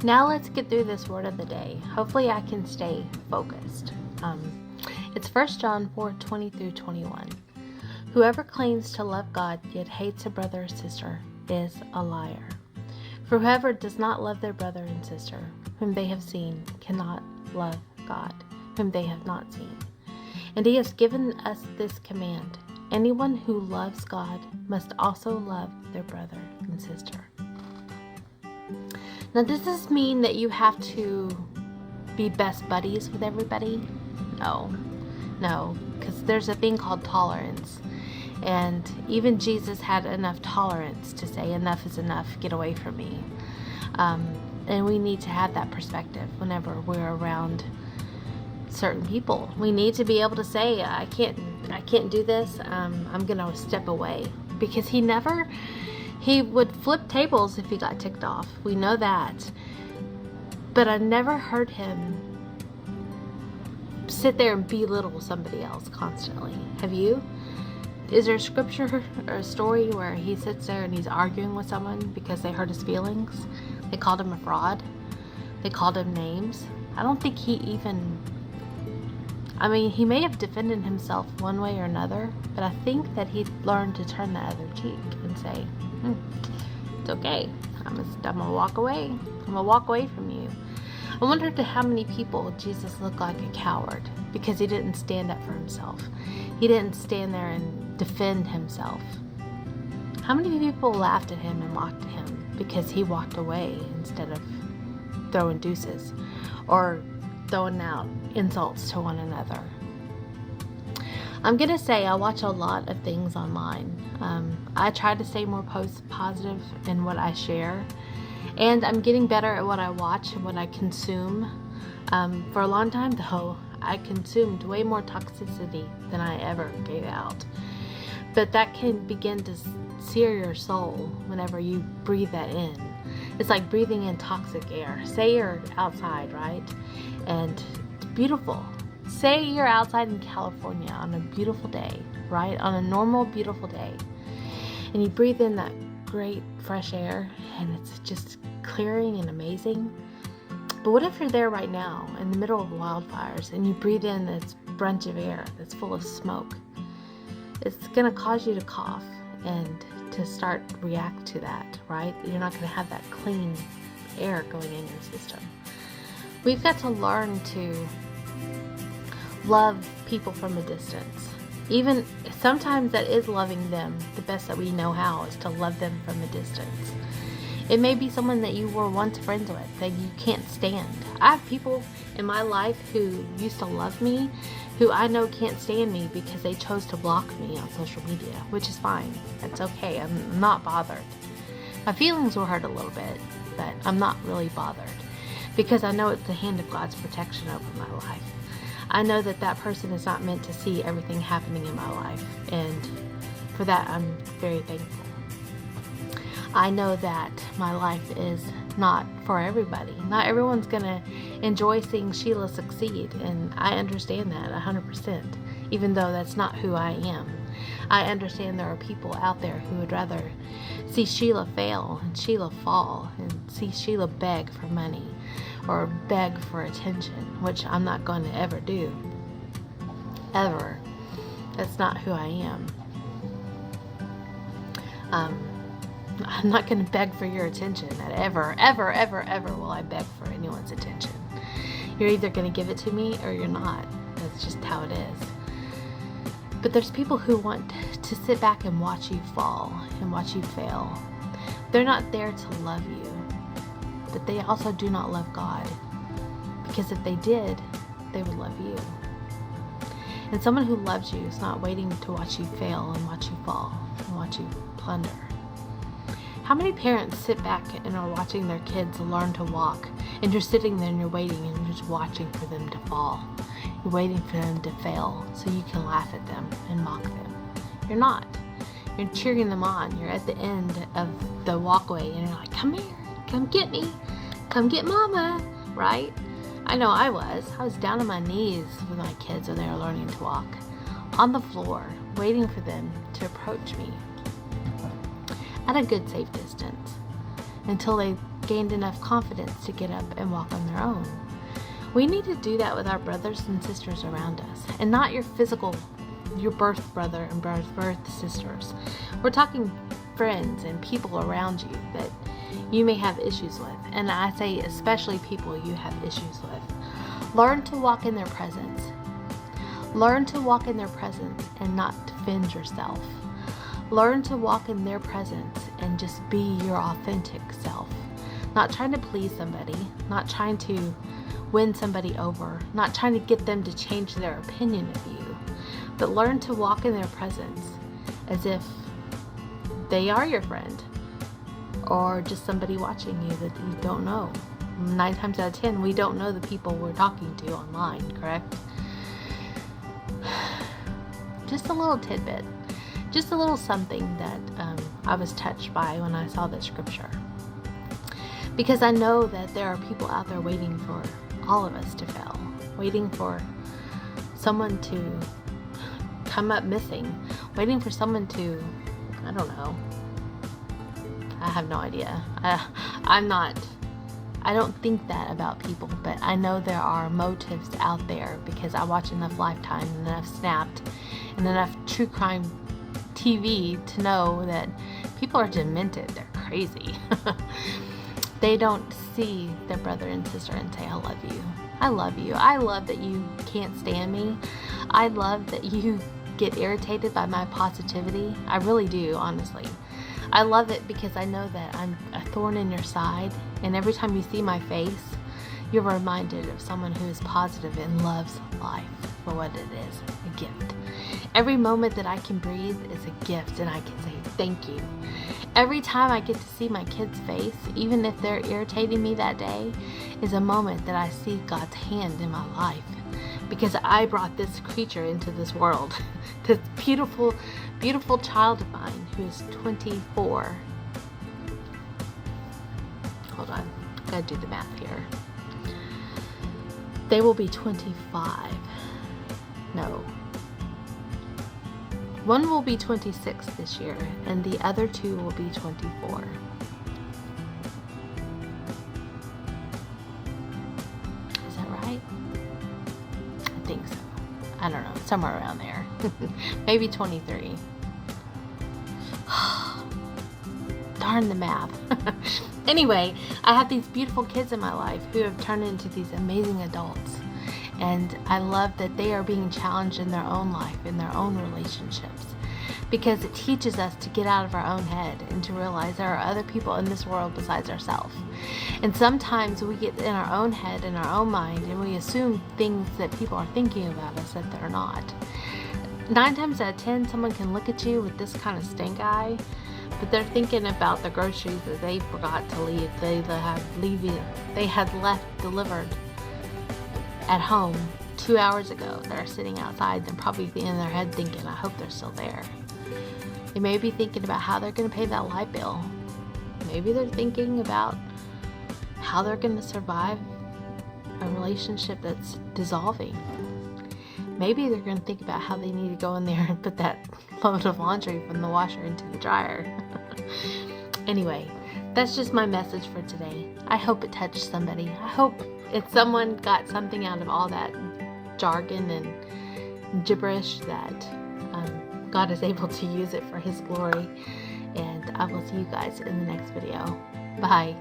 Now let's get through this word of the day. Hopefully I can stay focused. It's 1 John 4:20 through 21. Whoever claims to love God yet hates a brother or sister is a liar. For whoever does not love their brother and sister, whom they have seen, cannot love God, whom they have not seen. And he has given us this command: anyone who loves God must also love their brother and sister. Now, does this mean that you have to be best buddies with everybody? No, because there's a thing called tolerance. And even Jesus had enough tolerance to say, enough is enough, get away from me. And we need to have that perspective whenever we're around certain people. We need to be able to say, I can't do this, I'm going to step away. Because he would flip tables if he got ticked off. We know that. But I never heard him sit there and belittle somebody else constantly. Have you? Is there a scripture or a story where he sits there and he's arguing with someone because they hurt his feelings? They called him a fraud. They called him names. I don't think he may have defended himself one way or another, but I think that he learned to turn the other cheek and say, it's okay. I'm gonna walk away. I'm gonna walk away from you. I wondered to how many people Jesus looked like a coward because he didn't stand up for himself. He didn't stand there and defend himself. How many people laughed at him and mocked him because he walked away instead of throwing deuces or throwing out insults to one another? I'm going to say I watch a lot of things online. I try to stay more positive in what I share. And I'm getting better at what I watch and what I consume. For a long time, though, I consumed way more toxicity than I ever gave out. But that can begin to sear your soul whenever you breathe that in. It's like breathing in toxic air. Say you're outside, right? And it's beautiful. Say you're outside in California on a beautiful day, right? On a normal, beautiful day. And you breathe in that great fresh air and it's just clearing and amazing. But what if you're there right now in the middle of wildfires and you breathe in this bunch of air that's full of smoke? It's going to cause you to cough and to start react to that, right? You're not going to have that clean air going in your system. We've got to learn to love people from a distance. Even sometimes that is loving them. The best that we know how is to love them from a distance. It may be someone that you were once friends with that you can't stand. I have people in my life who used to love me, who I know can't stand me because they chose to block me on social media, which is fine. That's okay. I'm not bothered. My feelings were hurt a little bit, but I'm not really bothered because I know it's the hand of God's protection over my life. I know that that person is not meant to see everything happening in my life, and for that I'm very thankful. I know that my life is not for everybody. Not everyone's going to enjoy seeing Sheila succeed, and I understand that 100%, even though that's not who I am. I understand there are people out there who would rather see Sheila fail and Sheila fall and see Sheila beg for money or beg for attention, which I'm not going to ever do. Ever. That's not who I am. I'm not going to beg for your attention. Ever will I beg for anyone's attention. You're either going to give it to me or you're not. That's just how it is. But there's people who want to sit back and watch you fall and watch you fail. They're not there to love you, but they also do not love God. Because if they did, they would love you. And someone who loves you is not waiting to watch you fail and watch you fall and watch you plunder. How many parents sit back and are watching their kids learn to walk, and you're sitting there and you're waiting and you're just watching for them to fall? You're waiting for them to fail so you can laugh at them and mock them. You're not. You're cheering them on. You're at the end of the walkway and you're like, come here, come get me, come get mama, right? I know I was down on my knees with my kids when they were learning to walk, on the floor, waiting for them to approach me at a good safe distance until they gained enough confidence to get up and walk on their own. We need to do that with our brothers and sisters around us, and not your birth brother and birth sisters. We're talking friends and people around you that you may have issues with, and I say especially people you have issues with. Learn to walk in their presence. Learn to walk in their presence and not defend yourself. Learn to walk in their presence and just be your authentic self. Not trying to please somebody, not trying to win somebody over, not trying to get them to change their opinion of you, but learn to walk in their presence as if they are your friend or just somebody watching you that you don't know. 9 times out of 10, we don't know the people we're talking to online, correct? Just a little tidbit, just a little something that I was touched by when I saw this scripture. Because I know that there are people out there waiting for all of us to fail, waiting for someone to come up missing, waiting for someone to, I don't know, I have no idea. I don't think that about people, but I know there are motives out there because I watch enough Lifetime and enough Snapped and enough true crime TV to know that people are demented. They're crazy. They don't see their brother and sister and say, I love you. I love you. I love that you can't stand me. I love that you get irritated by my positivity. I really do, honestly. I love it because I know that I'm a thorn in your side, and every time you see my face, you're reminded of someone who is positive and loves life for what it is, a gift. Every moment that I can breathe is a gift, and I can say thank you. Every time I get to see my kid's face, even if they're irritating me that day, is a moment that I see God's hand in my life. Because I brought this creature into this world. This beautiful, beautiful child of mine who is 24. Hold on, I gotta do the math here. They will be 25. No. One will be 26 this year, and the other 2 will be 24. Is that right? I think so. I don't know, somewhere around there. Maybe 23. Darn the math. Anyway, I have these beautiful kids in my life who have turned into these amazing adults. And I love that they are being challenged in their own life, in their own relationships. Because it teaches us to get out of our own head and to realize there are other people in this world besides ourselves. And sometimes we get in our own head, in our own mind, and we assume things that people are thinking about us that they're not. 9 times out of 10, someone can look at you with this kind of stink eye, but they're thinking about the groceries that they forgot to leave. They had left delivered at home 2 hours ago. They're sitting outside and probably in their head thinking, I hope they're still there. They may be thinking about how they're going to pay that light bill. Maybe they're thinking about how they're going to survive a relationship that's dissolving. Maybe they're going to think about how they need to go in there and put that load of laundry from the washer into the dryer. Anyway, that's just my message for today. I hope it touched somebody. I hope if someone got something out of all that jargon and gibberish, that God is able to use it for His glory. And I will see you guys in the next video. Bye.